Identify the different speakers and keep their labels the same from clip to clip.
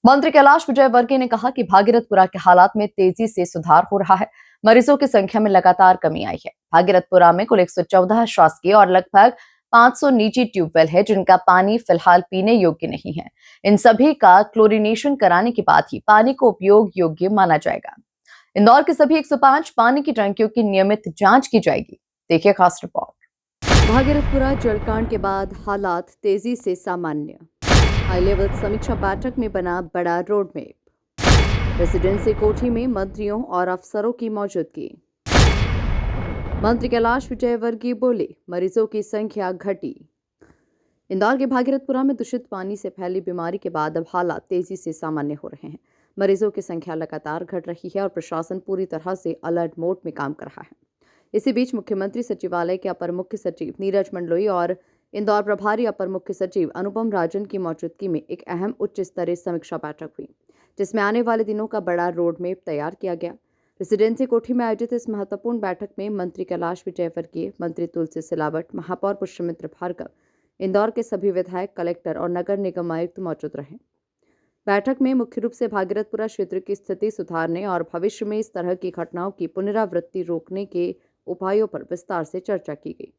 Speaker 1: मंत्री कैलाश विजयवर्गीय ने कहा कि भागीरथपुरा के हालात में तेजी से सुधार हो रहा है। मरीजों की संख्या में लगातार कमी आई है। भागीरथपुरा में कुल 114 शासकीय और लगभग 500 निजी ट्यूबवेल है, जिनका पानी फिलहाल पीने योग्य नहीं है। इन सभी का क्लोरीनेशन कराने के बाद ही पानी को उपयोग योग्य माना जाएगा। इंदौर के सभी 105 पानी की टंकियों की नियमित जांच की जाएगी। देखिए खास रिपोर्ट। भागीरथपुरा जलकांड के बाद हालात तेजी से सामान्य। हाई लेवल समीक्षा बैठक में बना बड़ा रोड मैप। रेसिडेंसी कोठी में मंत्रियों और अफसरों की मौजूदगी। मंत्री कैलाश विजयवर्गीय बोले, मरीजों की संख्या घटी। इंदौर के भागीरथपुरा में दूषित पानी से फैली बीमारी के बाद अब हालात तेजी से सामान्य हो रहे हैं। मरीजों की संख्या लगातार घट रही है और प्रशासन पूरी तरह से अलर्ट मोड में काम कर रहा है। इसी बीच मुख्यमंत्री सचिवालय के अपर मुख्य सचिव नीरज मंडलोई और इंदौर प्रभारी अपर मुख्य सचिव अनुपम राजन की मौजूदगी में एक अहम उच्च स्तरीय समीक्षा बैठक हुई, जिसमें आने वाले दिनों का बड़ा रोड मैप तैयार किया गया। रेसिडेंसी कोठी में आयोजित इस महत्वपूर्ण बैठक में मंत्री कैलाश विजयवर्गीय, मंत्री तुलसी सिलावट, महापौर पुष्यमित्र भार्गव, इंदौर के सभी विधायक, कलेक्टर और नगर निगम आयुक्त मौजूद रहे। बैठक में मुख्य रूप से भागीरथपुरा क्षेत्र की स्थिति सुधारने और भविष्य में इस तरह की घटनाओं की पुनरावृत्ति रोकने के उपायों पर विस्तार से चर्चा की गई।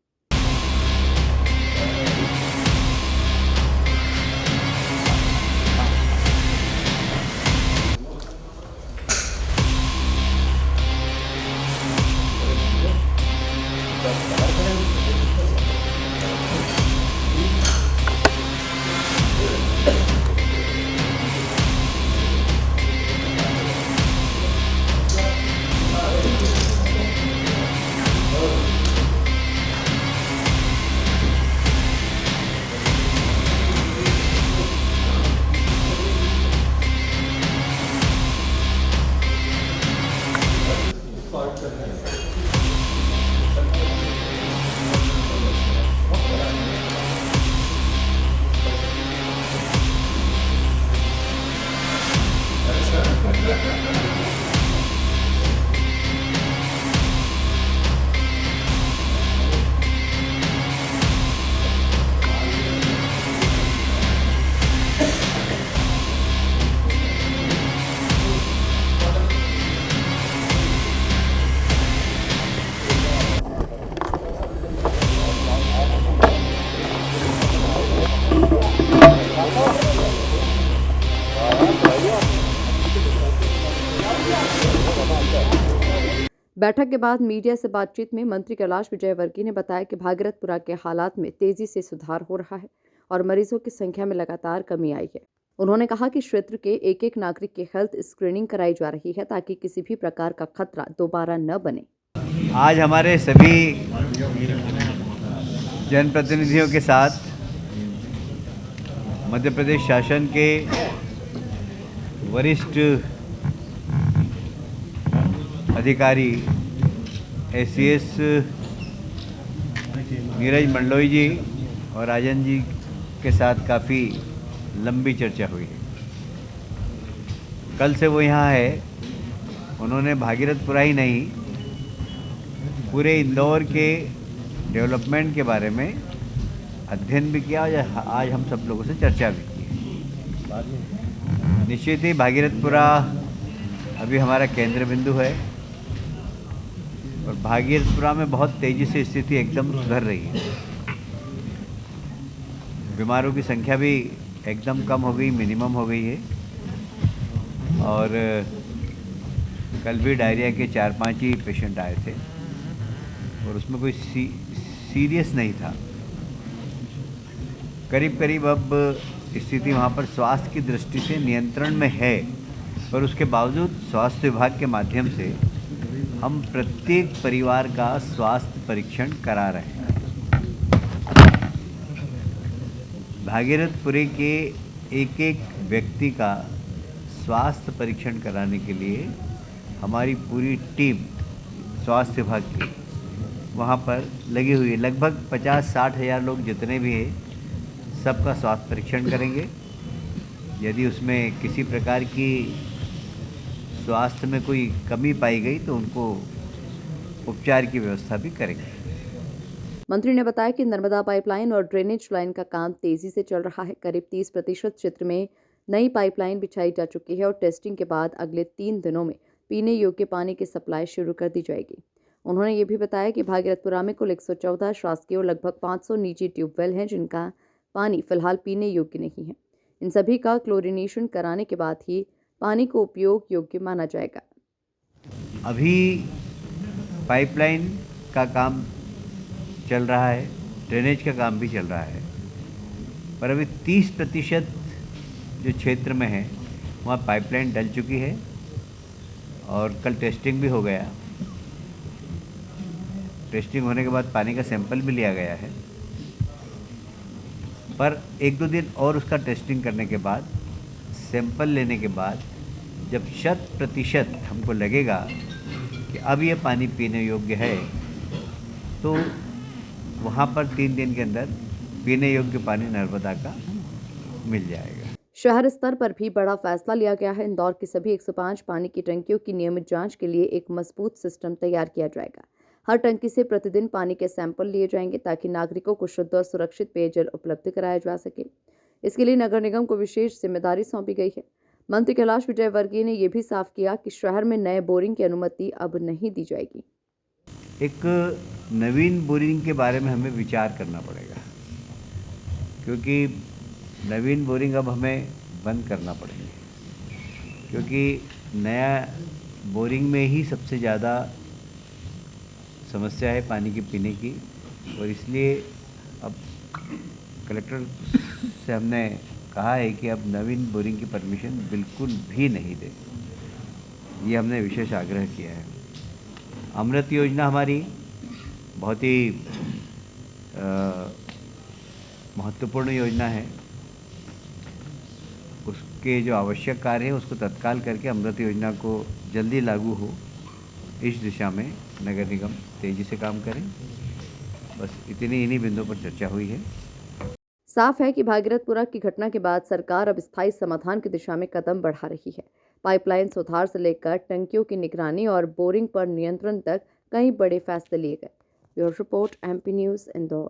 Speaker 1: बैठक के बाद मीडिया से बातचीत में मंत्री कैलाश विजयवर्गीय ने बताया कि भागीरथपुरा के हालात में तेजी से सुधार हो रहा है और मरीजों की संख्या में लगातार कमी आई है। उन्होंने कहा कि क्षेत्र के एक एक नागरिक की हेल्थ स्क्रीनिंग कराई जा रही है ताकि किसी भी प्रकार का खतरा दोबारा न बने।
Speaker 2: आज हमारे सभी जनप्रतिनिधियों के साथ मध्य प्रदेश शासन के वरिष्ठ अधिकारी एसीएस नीरज मंडलोई जी और राजन जी के साथ काफ़ी लंबी चर्चा हुई है। कल से वो यहाँ है। उन्होंने भागीरथपुरा ही नहीं, पूरे इंदौर के डेवलपमेंट के बारे में अध्ययन भी किया और आज हम सब लोगों से चर्चा भी की। निश्चित ही भागीरथपुरा अभी हमारा केंद्र बिंदु है और भागीरथपुरा में बहुत तेज़ी से स्थिति एकदम सुधर रही है। बीमारों की संख्या भी एकदम कम हो गई, मिनिमम हो गई है। और कल भी डायरिया के 4-5 ही पेशेंट आए थे और उसमें कोई सीरियस नहीं था। करीब करीब अब स्थिति वहाँ पर स्वास्थ्य की दृष्टि से नियंत्रण में है, पर उसके बावजूद स्वास्थ्य विभाग के माध्यम से हम प्रत्येक परिवार का स्वास्थ्य परीक्षण करा रहे हैं। भागीरथपुरे के एक एक व्यक्ति का स्वास्थ्य परीक्षण कराने के लिए हमारी पूरी टीम स्वास्थ्य विभाग की वहाँ पर लगी हुई है। लगभग 50-60 हज़ार लोग जितने भी हैं, सबका स्वास्थ्य परीक्षण करेंगे। यदि उसमें किसी प्रकार की स्वास्थ्य में कोई कमी पाई गई तो उनको उपचार की व्यवस्था भी करेंगे।
Speaker 1: मंत्री ने बताया कि नर्मदा पाइपलाइन और ड्रेनेज लाइन का काम तेजी से चल रहा है। करीब 30% क्षेत्र में नई पाइपलाइन बिछाई जा चुकी है और टेस्टिंग के बाद अगले 3 दिनों में पीने योग्य पानी की सप्लाई शुरू कर दी जाएगी। उन्होंने ये भी बताया कि भागीरथपुरा में कुल 114 शासकीय और लगभग 500 निजी ट्यूबवेल हैं जिनका पानी फिलहाल पीने योग्य नहीं है। इन सभी का क्लोरिनेशन कराने के बाद ही पानी को उपयोग योग्य माना जाएगा।
Speaker 2: अभी पाइपलाइन का काम चल रहा है, ड्रेनेज का काम भी चल रहा है, पर अभी 30% जो क्षेत्र में है वहाँ पाइपलाइन डल चुकी है और कल टेस्टिंग भी हो गया। टेस्टिंग होने के बाद पानी का सैंपल भी लिया गया है, पर 1-2 दिन और उसका टेस्टिंग करने के बाद, सैंपल लेने के बाद जब 100% हमको लगेगा कि अब ये पानी पीने योग्य है, तो वहाँ पर 3 दिन के अंदर पीने योग्य पानी नर्मदा का मिल जाएगा।
Speaker 1: शहर स्तर पर भी बड़ा फैसला लिया गया है। इंदौर की सभी 105 पानी की टंकियों की नियमित जांच के लिए एक मजबूत सिस्टम तैयार किया जाएगा। हर टंकी से प्रतिदिन पानी के सैंपल लिए जाएंगे ताकि नागरिकों को शुद्ध और सुरक्षित पेयजल उपलब्ध कराया जा सके। इसके लिए नगर निगम को विशेष जिम्मेदारी सौंपी गई है। मंत्री कैलाश विजयवर्गीय ने यह भी साफ किया कि शहर में नए बोरिंग की अनुमति अब नहीं दी जाएगी।
Speaker 2: एक नवीन बोरिंग के बारे में हमें विचार करना पड़ेगा, क्योंकि नवीन बोरिंग अब हमें बंद करना पड़ेंगे, क्योंकि नया बोरिंग में ही सबसे ज़्यादा समस्या है पानी के पीने की, और इसलिए अब कलेक्टर से हमने कहा है कि अब नवीन बोरिंग की परमिशन बिल्कुल भी नहीं दे। ये हमने विशेष आग्रह किया है। अमृत योजना हमारी बहुत ही महत्वपूर्ण योजना है। उसके जो आवश्यक कार्य है उसको तत्काल करके अमृत योजना को जल्दी लागू हो, इस दिशा में नगर निगम तेजी से काम करें। बस इन्हीं बिंदुओं पर चर्चा हुई है।
Speaker 1: साफ है कि भागीरथपुरा की घटना के बाद सरकार अब स्थायी समाधान की दिशा में कदम बढ़ा रही है। पाइपलाइन सुधार से लेकर टंकियों की निगरानी और बोरिंग पर नियंत्रण तक कई बड़े फैसले लिए गए। Bureau report, MP news, Indore.